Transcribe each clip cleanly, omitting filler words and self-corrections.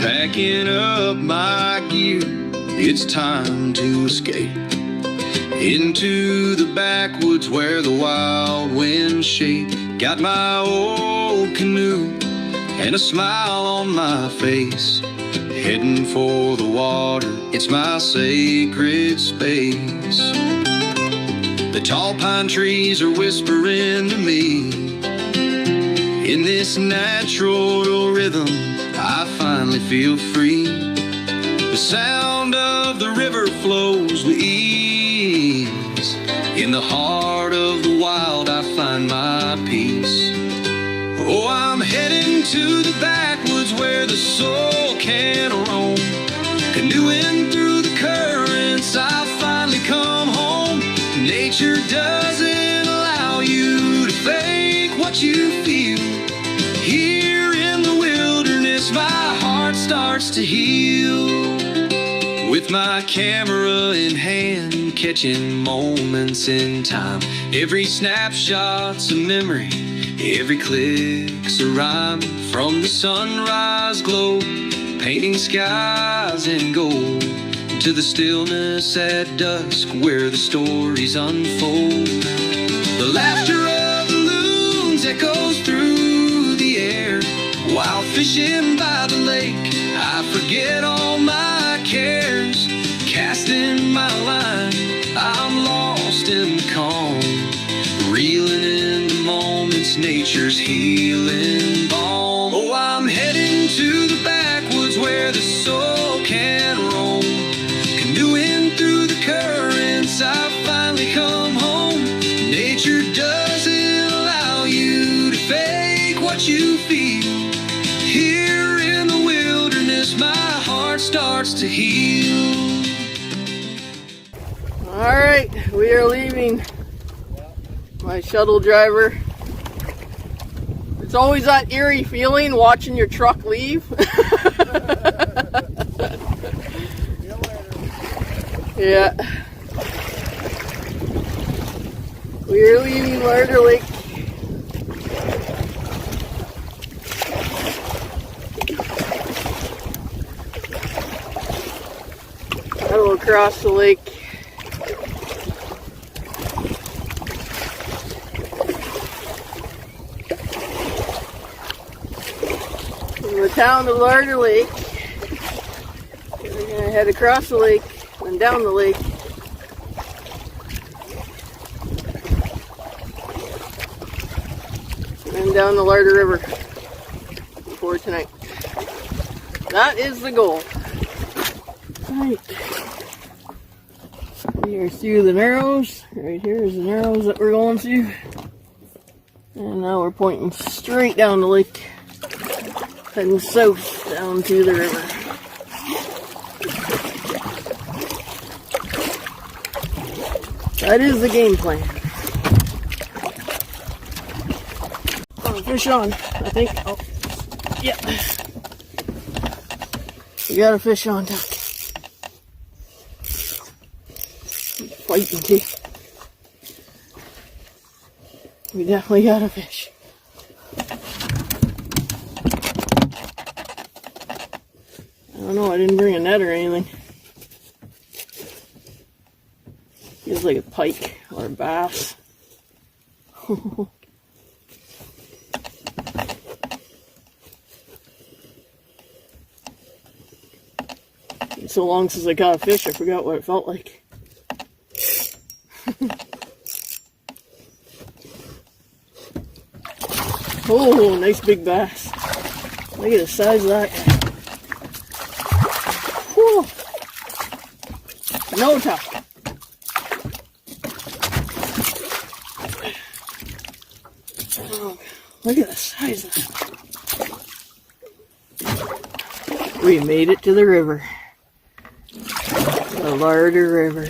Packing up my gear, it's time to escape into the backwoods where the wild winds shake. Got my old canoe and a smile on my face, heading for the water, it's my sacred space. The tall pine trees are whispering to me. In this natural rhythm, I finally feel free. The sound of the river flows with ease. In the heart of the wild, I find my peace. Oh, I'm heading to the backwoods where the soul can roam. Canoeing through the currents, I'll finally come home. Nature doesn't allow you to fake what you feel. Here in the wilderness, my heart starts to heal. With my camera in hand, catching moments in time. Every snapshot's a memory, every click's a rhyme. From the sunrise glow, painting skies in gold, to the stillness at dusk where the stories unfold. The laughter of the loons echoes through the air. While fishing by the lake, I forget all my cares. Casting my line, I'm lost in the calm, reeling in the moments, nature's healing balm. Oh, I'm heading to the backwoods where the soul can roam. Canoeing through the currents, I finally come home. Nature doesn't allow you to fake what you feel. Here in the wilderness, my heart starts to heal. Alright, we are leaving. My shuttle driver. It's always that eerie feeling watching your truck leave. Yeah. We are leaving Larder Lake. That'll across the lake. From the town of Larder Lake, we're going to head across the lake and down the lake. And down the Larder River before tonight. That is the goal. Right. We are through the Narrows. Right here is the Narrows that we're going through. And now we're pointing straight down the lake. Heading south down to the river. That is the game plan. Oh, fish on, I think. Oh, yeah. We got a fish on top. Fighting too. We definitely got a fish. I don't know, I didn't bring a net or anything. Feels like a pike or a bass. It's so long since I caught a fish, I forgot what it felt like. Oh, nice big bass. Look at the size of that guy. Whew. No top. Oh, look at the size of that. We made it to the river. The Larder River.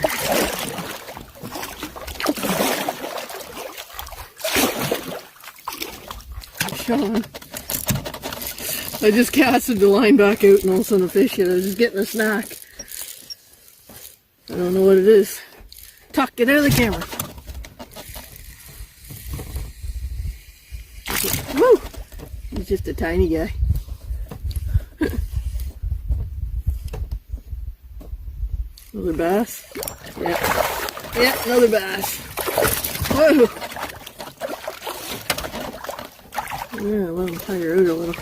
Sean. I just casted the line back out and all of a sudden a fish hit. I was just getting a snack. I don't know what it is. Tuck, get out of the camera. Woo! He's just a tiny guy. Another bass. Yeah. Yeah, another bass. Whoa! Yeah, let him tire out a little.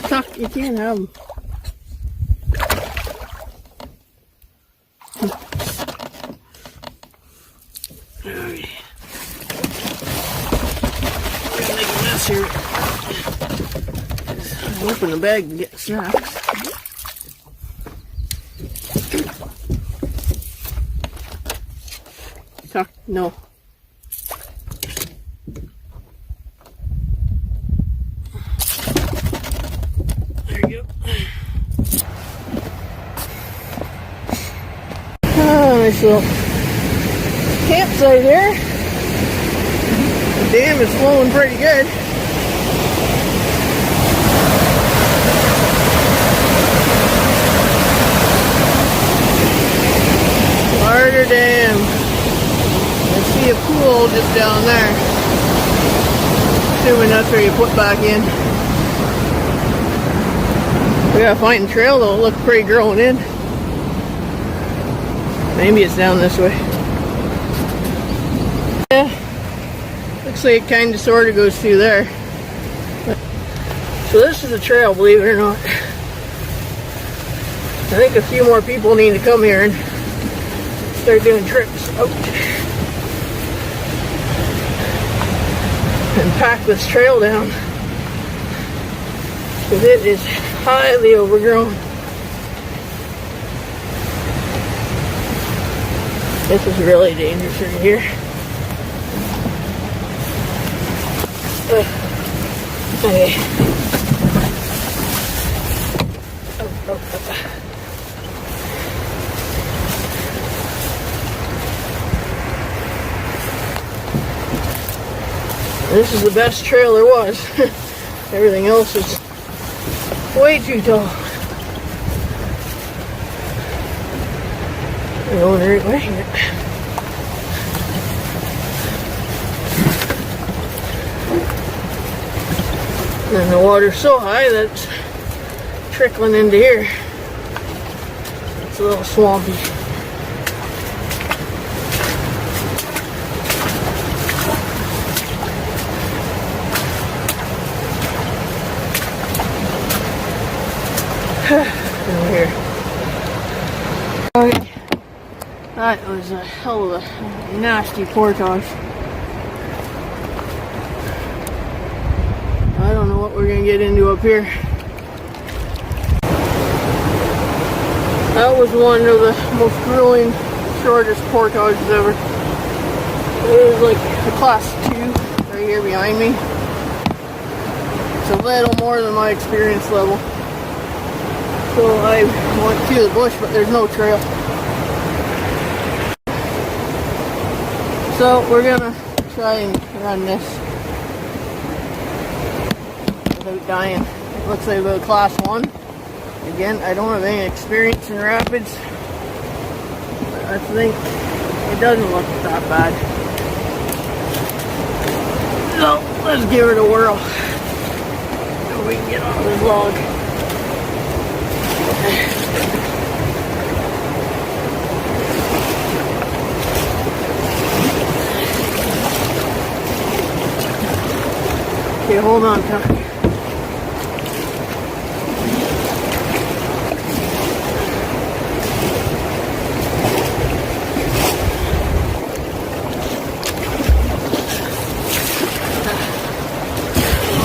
Tuck, you can't have him. Alright. We're gonna make a mess here. Open the bag and get snacks. Tuck, no. There you go. Oh, nice little campsite here. The dam is flowing pretty good. Larder Dam. I see a pool just down there. Assuming that's where you put back in. We gotta find a trail though. It looks pretty growing in. Maybe it's down this way. Yeah. Looks like it kind of sort of goes through there. So this is a trail, believe it or not. I think a few more people need to come here and start doing trips. Oh. And pack this trail down. Because it is highly overgrown. This is really dangerous right here. Okay. Oh. This is the best trail there was. Everything else is way too tall. We're going the right way here. And the water's so high that it's trickling into here. It's a little swampy. Over here. Okay. That was a hell of a nasty portage. I don't know what we're gonna get into up here. That was one of the most grueling, shortest portages ever. It was like a class 2 right here behind me. It's a little more than my experience level. So I went through the bush, but there's no trail. So we're gonna try and run this without dying. It looks like about class 1. Again, I don't have any experience in rapids, but I think it doesn't look that bad. So let's give it a whirl. So we can get off this log. Okay, hold on, Tuck.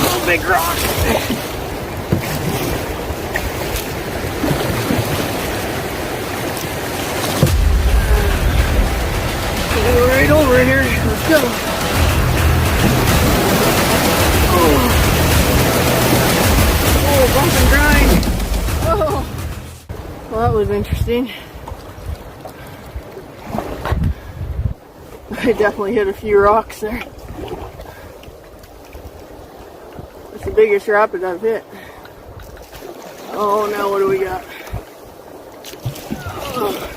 Oh, big rock. Go right over here. Let's go. Oh, bump and grind. Oh. Well, that was interesting. I definitely hit a few rocks there. That's the biggest rapid I've hit. Oh, now what do we got? Oh.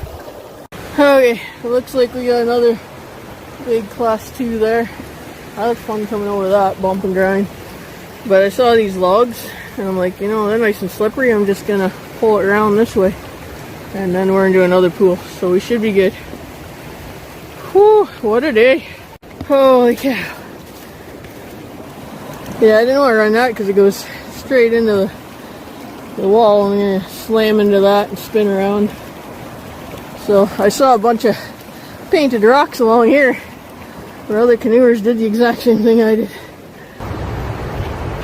Okay, it looks like we got another big class 2 there. That was fun coming over that, bump and grind. But I saw these logs, and I'm like, you know, they're nice and slippery. I'm just gonna pull it around this way. And then we're into another pool, so we should be good. Whew, what a day. Holy cow. Yeah, I didn't want to run that because it goes straight into the wall. I'm gonna slam into that and spin around. So I saw a bunch of painted rocks along here where other canoers did the exact same thing I did.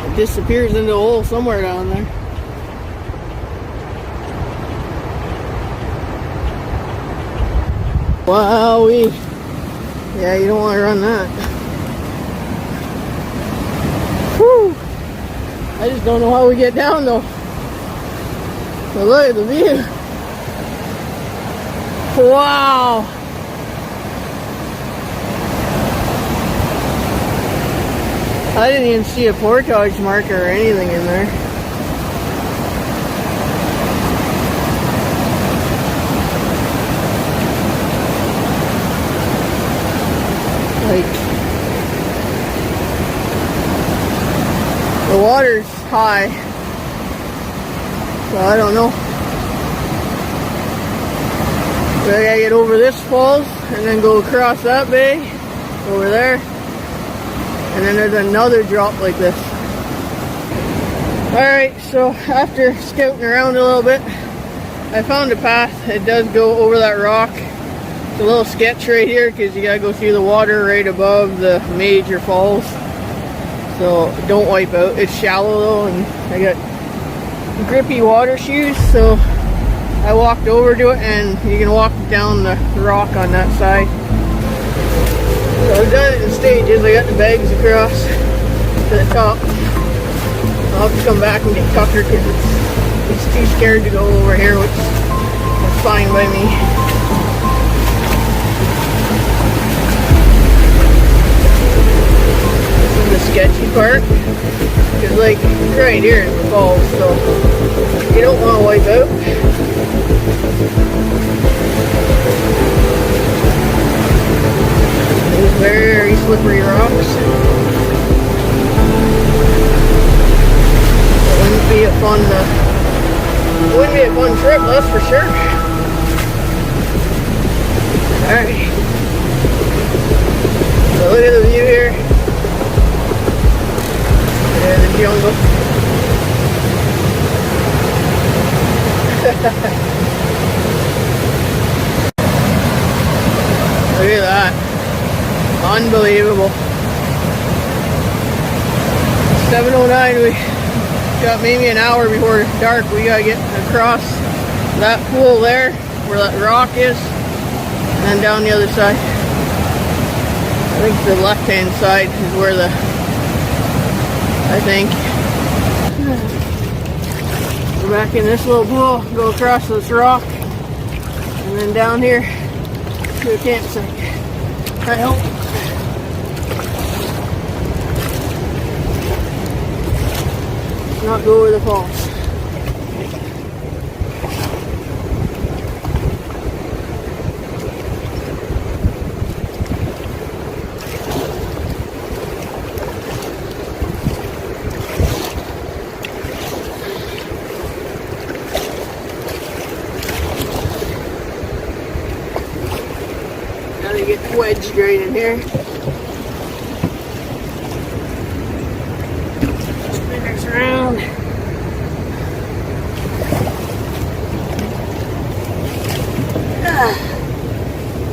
It disappears into a hole somewhere down there. Wowee. Yeah, you don't want to run that. Whew. I just don't know how we get down though. But look at the view. Wow. I didn't even see a portage marker or anything in there. Like, the water's high, so I don't know. But I gotta get over this falls and then go across that bay over there, and then there's another drop like this. Alright, so after scouting around a little bit, I found a path. It does go over that rock. It's a little sketch right here because you gotta go through the water right above the major falls. So don't wipe out. It's shallow though, and I got grippy water shoes, so I walked over to it, and you can walk down the rock on that side. So I've done it in stages. I got the bags across to the top. I'll have to come back and get Tucker because it's too scared to go over here, which is fine by me. The sketchy part is like right here in the falls, so you don't want to wipe out. These very slippery rocks. It wouldn't be a fun trip, that's for sure. Alright. So look at the view here. The jungle. Look at that. Unbelievable. 7:09, we got maybe an hour before dark. We gotta get across that pool there where that rock is, and then down the other side. I think the left hand side is where I think. Go back in this little pool, go across this rock, and then down here to a campsite. I hope. Not go over the falls. Get wedged right in here. Spin this around.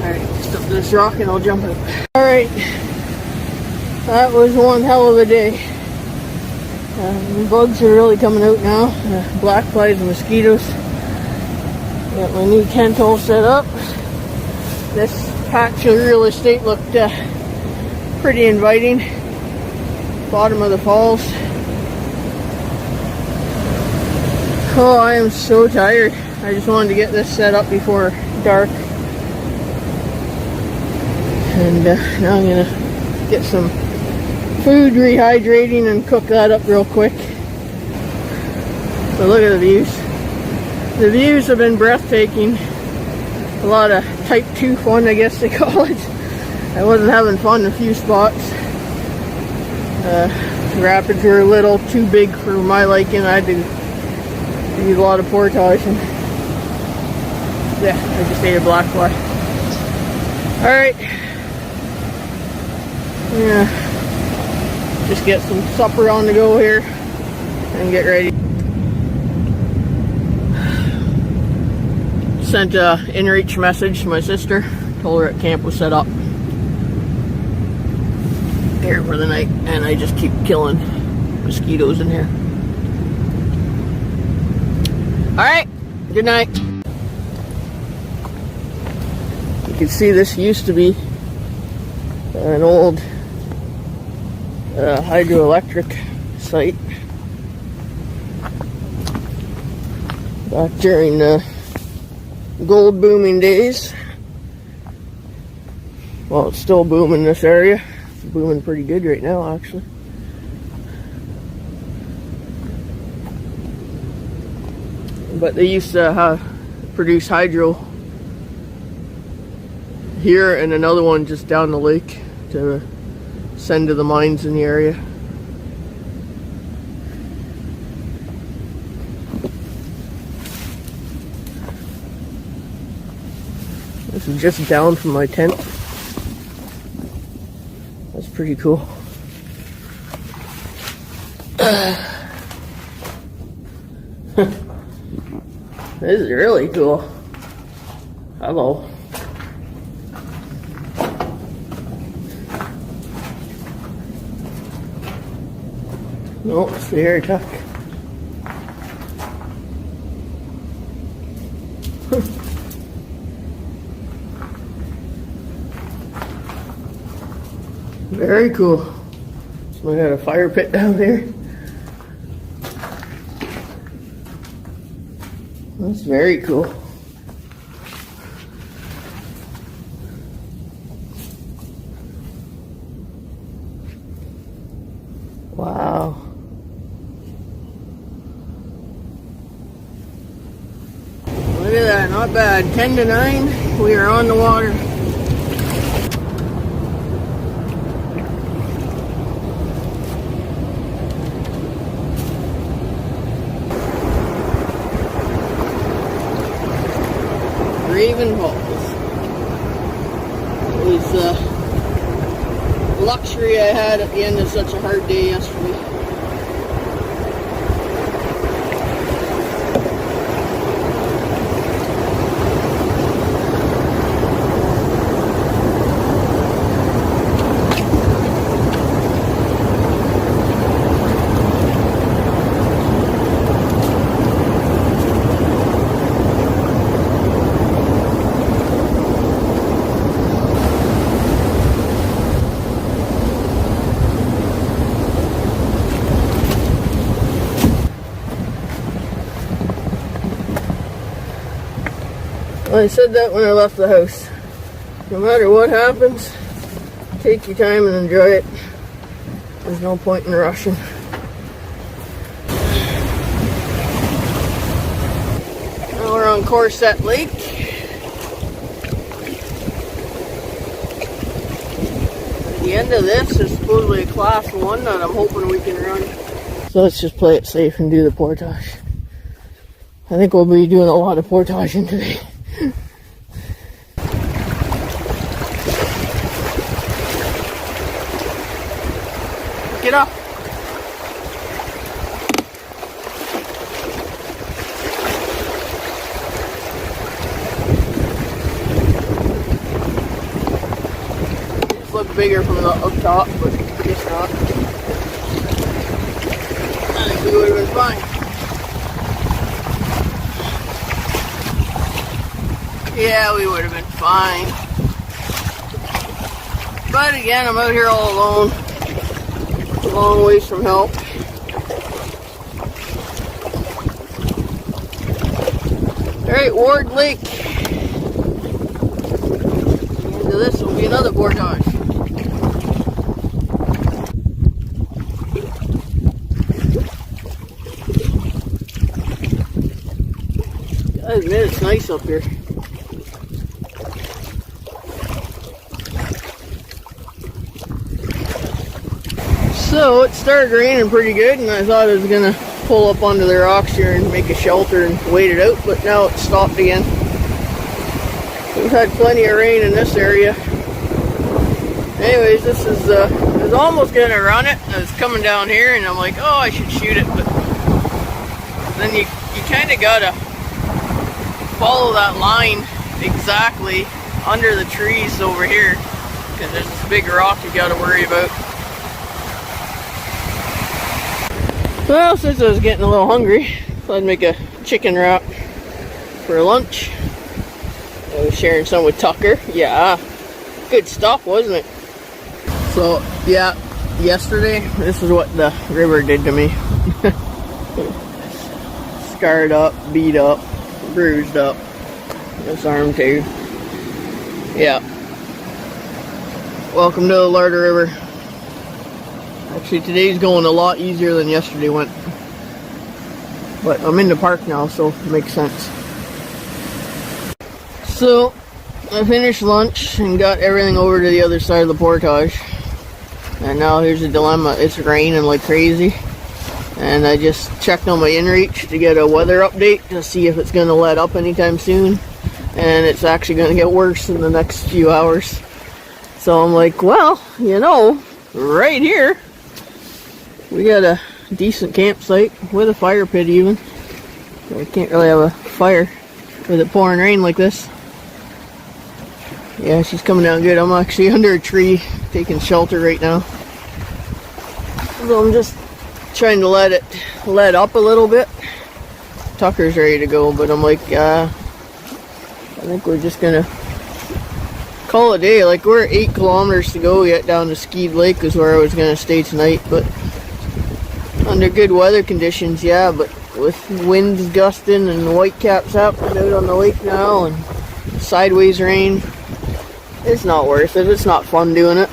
Alright, just up this rock and I'll jump out. Alright, that was one hell of a day. The bugs are really coming out now. Black flies and mosquitoes. Got my new tent all set up. This patch of real estate looked pretty inviting. Bottom of the falls. Oh, I am so tired. I just wanted to get this set up before dark. And now I'm gonna get some food rehydrating and cook that up real quick. So look at the views. The views have been breathtaking. A lot of type 2 fun, I guess they call it. I wasn't having fun in a few spots. Rapids were a little too big for my liking. I had to use a lot of portage. And yeah, I just ate a black fly. Alright. Yeah. Just get some supper on the go here and get ready. Sent a in-reach message to my sister. Told her camp was set up here for the night, and I just keep killing mosquitoes in here. Alright, good night. You can see this used to be an old hydroelectric site back during the gold booming days. Well, it's still booming in this area. It's booming pretty good right now, actually. But they used to produce hydro here, and another one just down the lake to send to the mines in the area. This is just down from my tent. That's pretty cool. This is really cool. Hello. No, it's the hairy tuck. Very cool. So I got a fire pit down there. That's very cool. Wow. Look at that, not bad. 10 to 9, we are on the water. Raven Falls. It was a luxury I had at the end of such a hard day yesterday. Well, I said that when I left the house. No matter what happens, take your time and enjoy it. There's no point in rushing. Now we're on Corset Lake. At the end of this is supposedly a class 1 that I'm hoping we can run. So let's just play it safe and do the portage. I think we'll be doing a lot of portaging today. Get up. It's look bigger from the up top, but it's not. I think we would have been fine. Yeah, we would have been fine. But again, I'm out here all alone. A long ways from help. Alright, Ward Lake. Into this will be another portage. I admit it's nice up here. So it started raining pretty good, and I thought it was gonna pull up onto the rocks here and make a shelter and wait it out, but now it's stopped again. We've had plenty of rain in this area. Anyways, this is I was almost gonna run it. I was coming down here and I'm like, oh, I should shoot it, but then you kind of gotta follow that line exactly under the trees over here, because there's this big rock you gotta worry about. Well, since I was getting a little hungry, so I'd make a chicken wrap for lunch. I was sharing some with Tucker. Yeah, good stuff, wasn't it? So, yeah, yesterday, this is what the river did to me. Scarred up, beat up, bruised up. This arm too. Yeah. Welcome to the Larder River. Actually, today's going a lot easier than yesterday went. But I'm in the park now, so it makes sense. So, I finished lunch and got everything over to the other side of the portage. And now here's the dilemma. It's raining like crazy. And I just checked on my inReach to get a weather update to see if it's going to let up anytime soon. And it's actually going to get worse in the next few hours. So I'm like, well, you know, right here, we got a decent campsite with a fire pit even. I can't really have a fire with it pouring rain like this. Yeah, she's coming down good. I'm actually under a tree taking shelter right now. So I'm just trying to let it let up a little bit. Tucker's ready to go, but I'm like, I think we're just gonna call it a day. Like, we're 8 kilometers to go yet down to Skeed Lake is where I was gonna stay tonight, but under good weather conditions, yeah, but with winds gusting and whitecaps happening out on the lake now and sideways rain, it's not worth it. It's not fun doing it.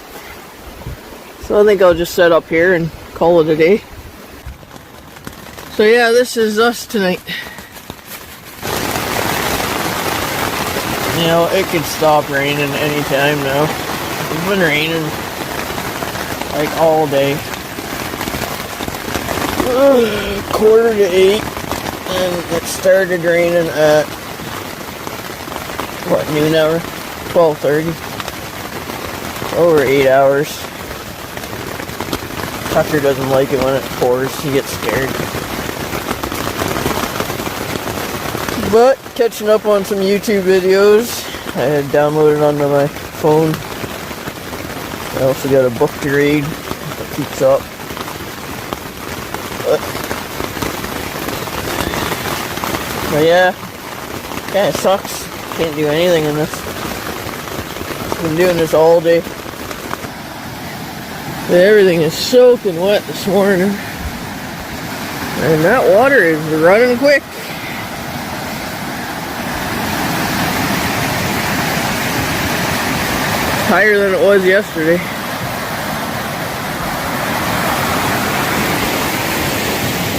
So I think I'll just set up here and call it a day. So yeah, this is us tonight. You know, it could stop raining anytime now. It's been raining like all day. 7:45, and it started raining at what, noon hour? 12:30. Over 8 hours. Tucker doesn't like it when it pours. He gets scared. But catching up on some YouTube videos I had downloaded onto my phone. I also got a book to read that keeps up. But yeah, kinda sucks. Can't do anything in this. Been doing this all day. But everything is soaking wet this morning. And that water is running quick. Higher than it was yesterday.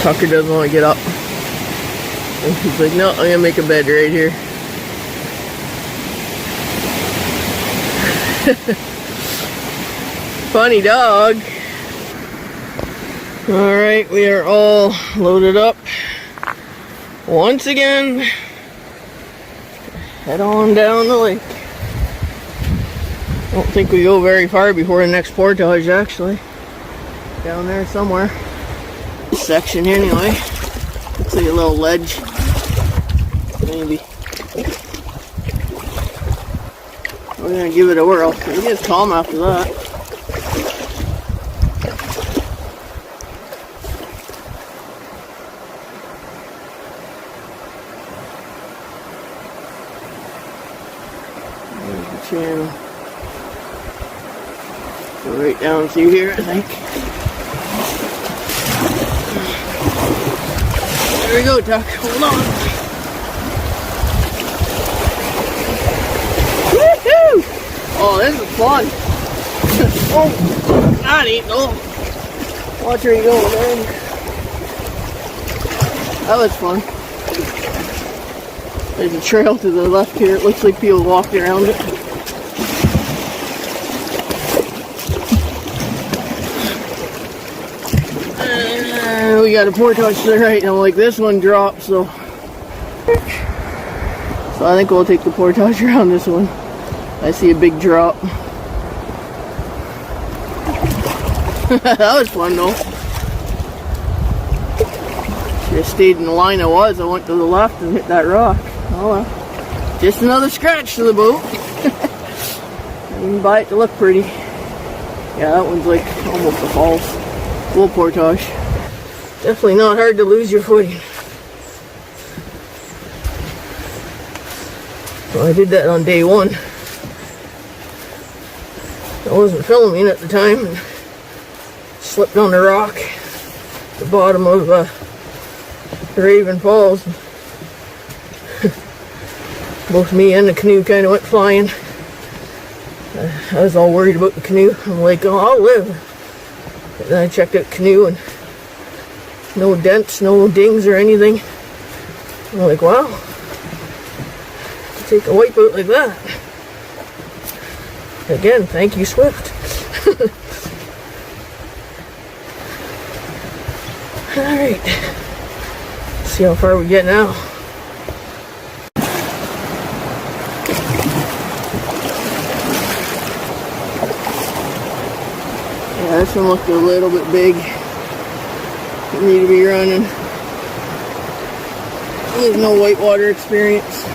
Tucker doesn't want to get up. And he's like, no, I'm gonna make a bed right here. Funny dog. Alright, we are all loaded up. Once again, head on down the lake. I don't think we go very far before the next portage, actually. Down there somewhere. This section anyway. Looks like a little ledge. Maybe. We're gonna give it a whirl. It gets calm after that. There's the channel. Go right down through here, I think. There we go, Tuck. Hold on. Woohoo! Oh, this is fun. Oh, that ain't no. Watch where you go, man. That was fun. There's a trail to the left here. It looks like people walked around it. we got a portage to the right, and I'm like, this one dropped, so I think we'll take the portage around this one. I see a big drop. That was fun though. Should have stayed in the line I was. I went to the left and hit that rock. Oh well. Just another scratch to the boat. I didn't buy it to look pretty. Yeah, that one's like almost a false. Full portage. Definitely not hard to lose your footing. So I did that on day one. I wasn't filming at the time and slipped on the rock at the bottom of Raven Falls. Both me and the canoe kind of went flying. I was all worried about the canoe. I'm like, oh, I'll live. And then I checked out the canoe and no dents, no dings or anything. I'm like, wow. Take a wipeout like that. Again, thank you, Swift. Alright. See how far we get now. Yeah, this one looked a little bit big for me to be running. There's no whitewater experience.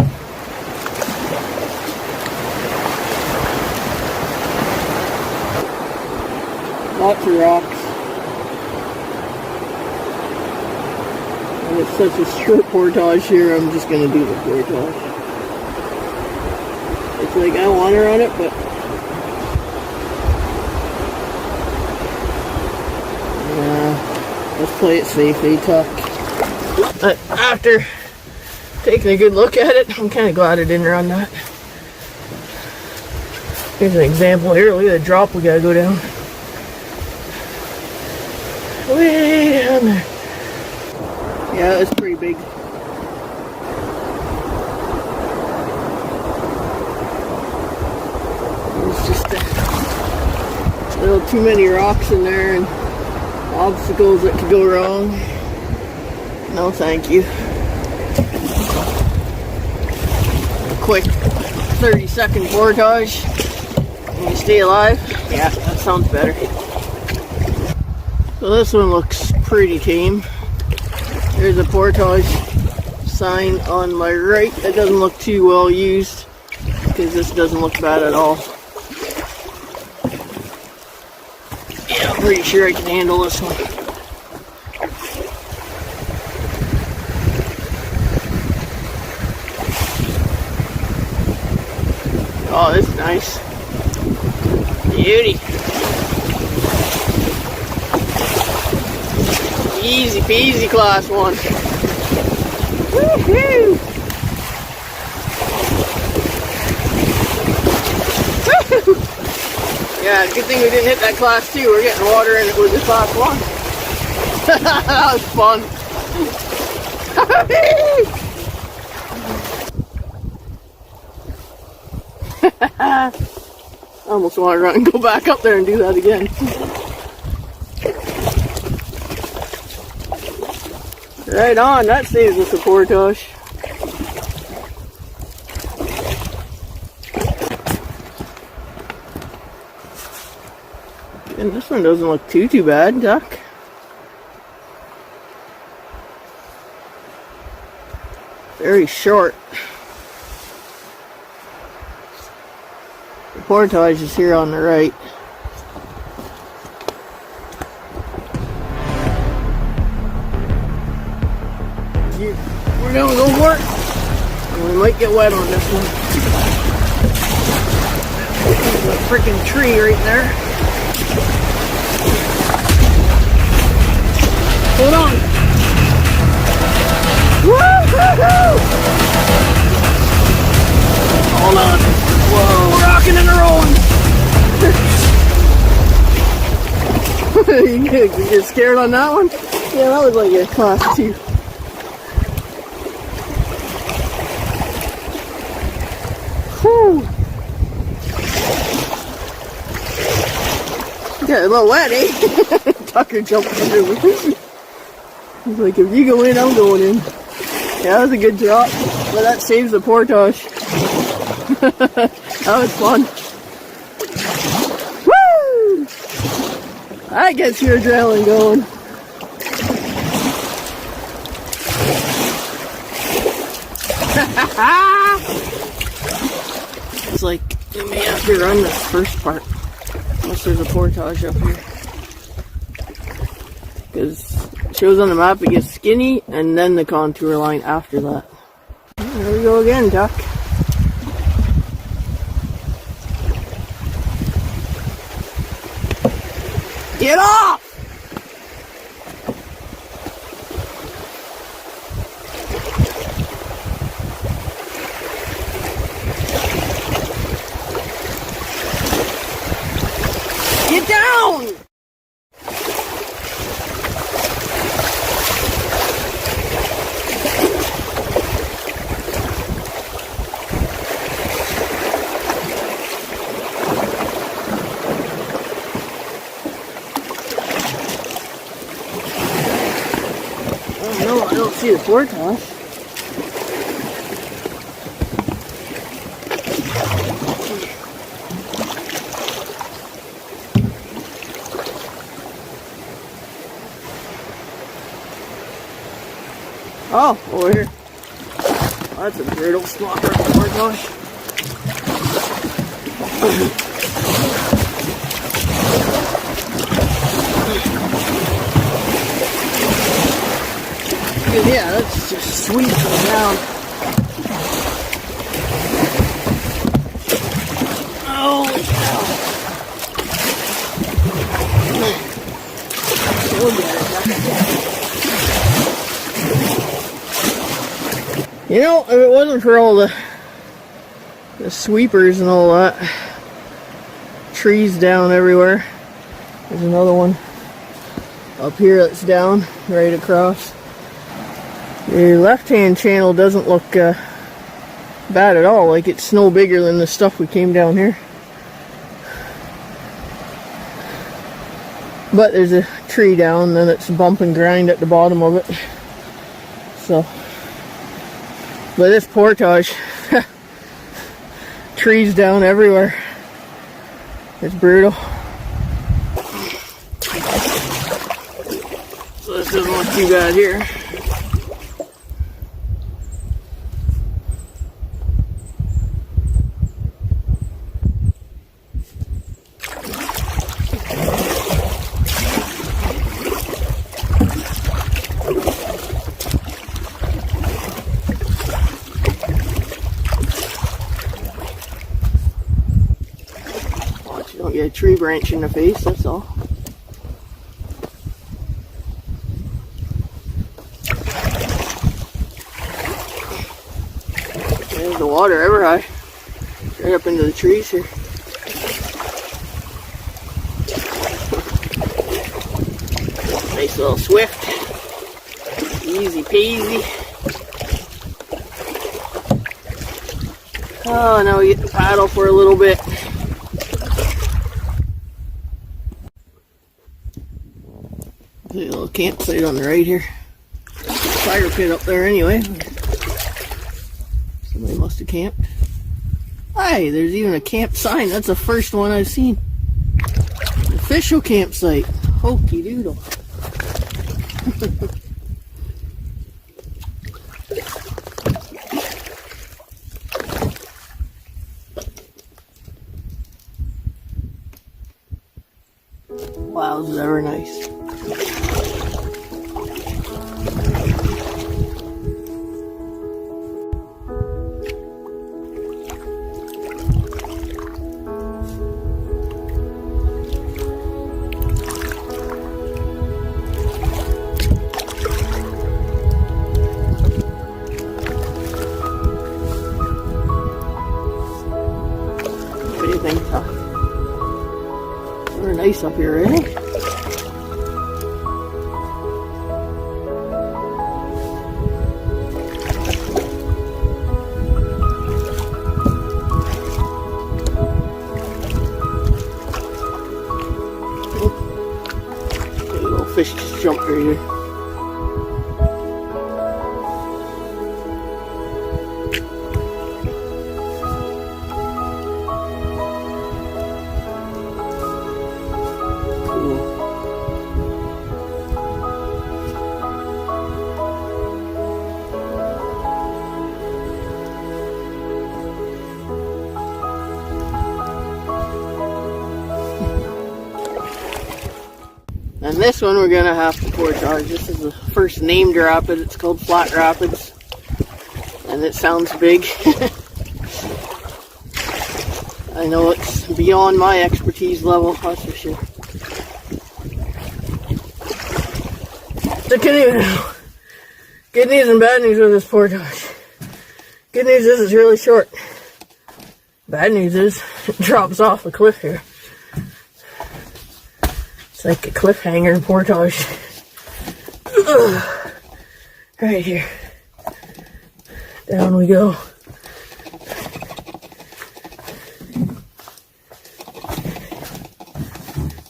Lots of rocks. And it's such a short portage here, I'm just going to do the portage. It's like I want to run it, but let's play it safely, Tuck. But after taking a good look at it, I'm kind of glad I didn't run that. Here's an example here. Look at the drop we got to go down. Way down there. Yeah, it's pretty big. There's just a little too many rocks in there and obstacles that could go wrong. No, thank you. A quick 30-second portage. Can you stay alive? Yeah, that sounds better. So this one looks pretty tame. There's a portage sign on my right that doesn't look too well used because this doesn't look bad at all. Yeah, I'm pretty sure I can handle this one. Oh, this is nice. Beauty. Easy peasy class one. Woohoo! Yeah, good thing we didn't hit that class 2. We're getting water in it with the class 1. That was fun. I almost want to run and go back up there and do that again. Right on, that saves us a portage. And this one doesn't look too bad, Duck. Very short. The portage is here on the right. We're gonna go for it. And we might get wet on this one. There's a freaking tree right there. Hold on. Woo-hoo-hoo! Hold on. Whoa, we're rocking and rolling. You get scared on that one? Yeah, that was like a class 2. Whew. Got a little wet, eh? Tucker jumped under me. He's like, if you go in, I'm going in. Yeah, that was a good drop, but that saves the portage. That was fun. Woo! That gets your adrenaline going. It's like, you may have to run this first part. Unless there's a portage up here. Because it shows on the map it gets skinny and then the contour line after that. There we go again, duck. Get off! Get down! Oh no, I don't see the portage. Oh, over here. Oh, that's a brutal spot for a portage. Yeah, that's just sweeping down. Holy cow. Look at it. You know, if it wasn't for all the sweepers and all that, trees down everywhere. There's another one up here that's down right across. The left-hand channel doesn't look bad at all, like it's no bigger than the stuff we came down here. But there's a tree down, and it's bump and grind at the bottom of it. So, but this portage, trees down everywhere. It's brutal. So this doesn't look too bad here. Don't get a tree branch in the face, that's all. There's the water ever high. Right up into the trees here. Nice little swift. Easy peasy. Oh, now we get to paddle for a little bit. A little campsite on the right here. Fire pit up there anyway. Somebody must have camped. Hey, there's even a camp sign. That's the first one I've seen. Official campsite. Hokey doodle. Wow, this is ever nice. What do you think, Tuck? We're nice up here, eh? Little fish just jumped right here. And this one we're gonna have to portage. This is the first named rapid. It's called Flat Rapids. And it sounds big. I know it's beyond my expertise level, that's for sure. The canoe. Good news and bad news with this portage. Good news is it's really short. Bad news is it drops off a cliff here. It's like a cliffhanger portage. Right here. Down we go.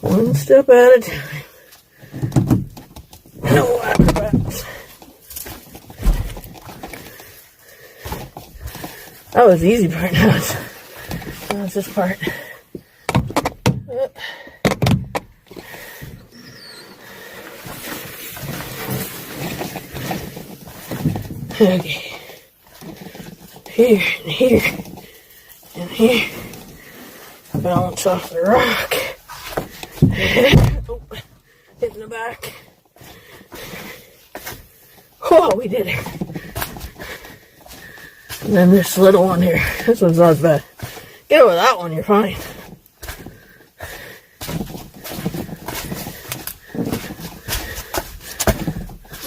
One step at a time. No acrobats. That was the easy part. Now it's this part. Okay. Here and here and here. Balance off the rock. Oh, hitting the back. Oh, we did it. And then this little one here. This one's not as bad. Get over that one, you're fine.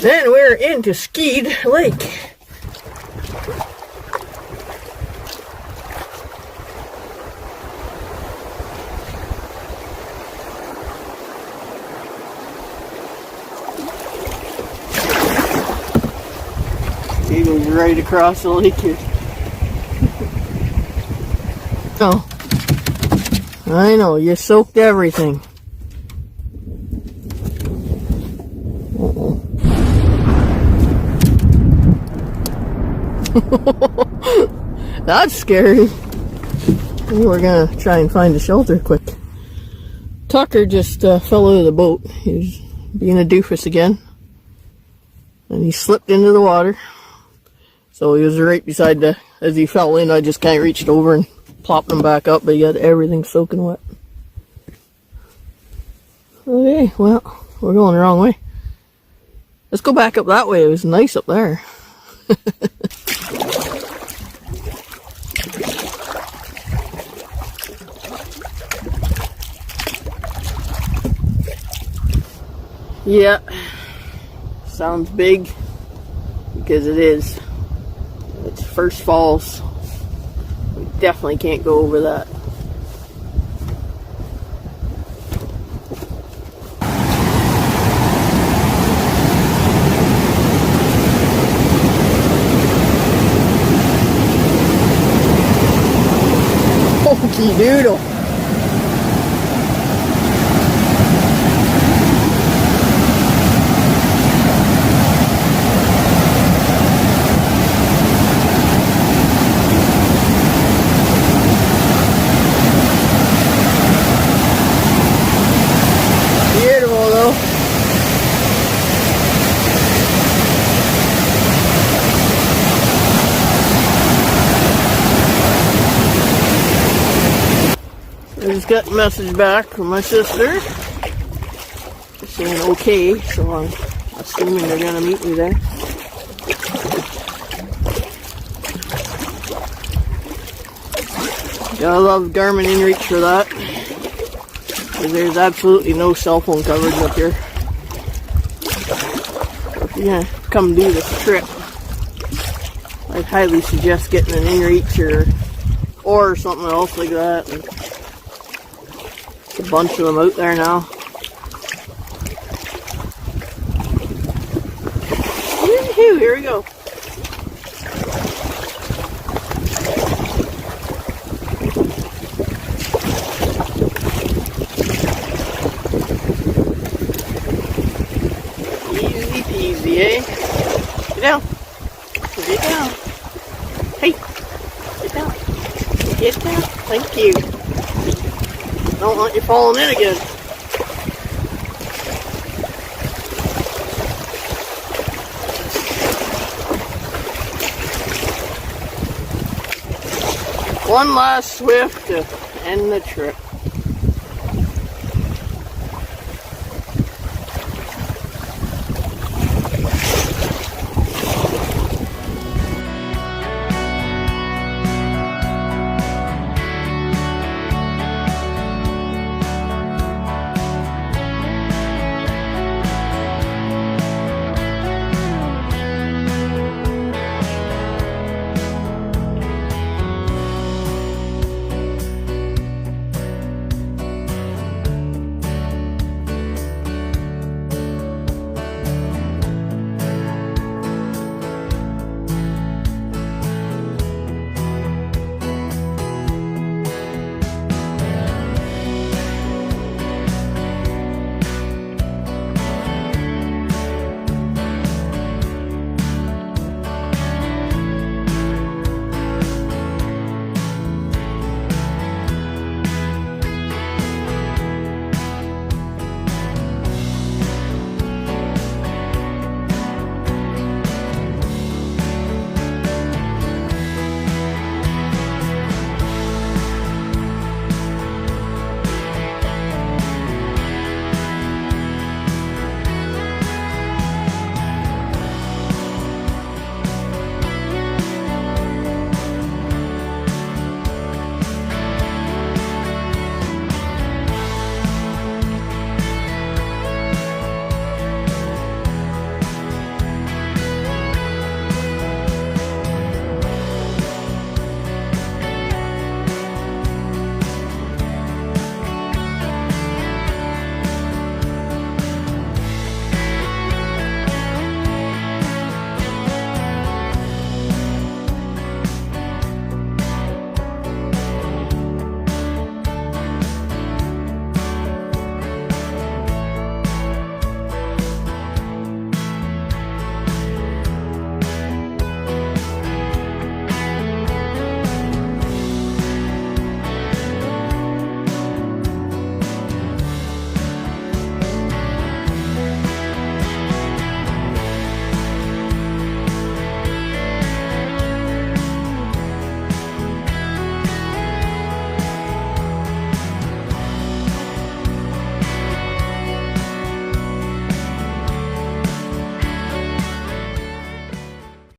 Then we're into Skeed Lake. He goes right across the lake here. Oh, I know, you soaked everything. That's scary. We're gonna try and find a shelter quick. Tucker just fell out of the boat. He was being a doofus again. And he slipped into the water. So he was right beside as he fell in, I just kind of reached over and plopped him back up, but he got everything soaking wet. Okay, well, we're going the wrong way. Let's go back up that way. It was nice up there. Yeah, sounds big because it is. It's First Falls. We definitely can't go over that. Okey doodle. I just got a message back from my sister saying okay, so I'm assuming they're gonna meet me there. Gotta love Garmin InReach for that, because there's absolutely no cell phone coverage up here. So if you're gonna come do this trip, I'd highly suggest getting an InReach or something else like that. A bunch of them out there now. Woohoo, here we go. Easy peasy, eh? Get down. Get down. Hey, get down. Get down. Thank you. Don't want you falling in again. One last swift to end the trip.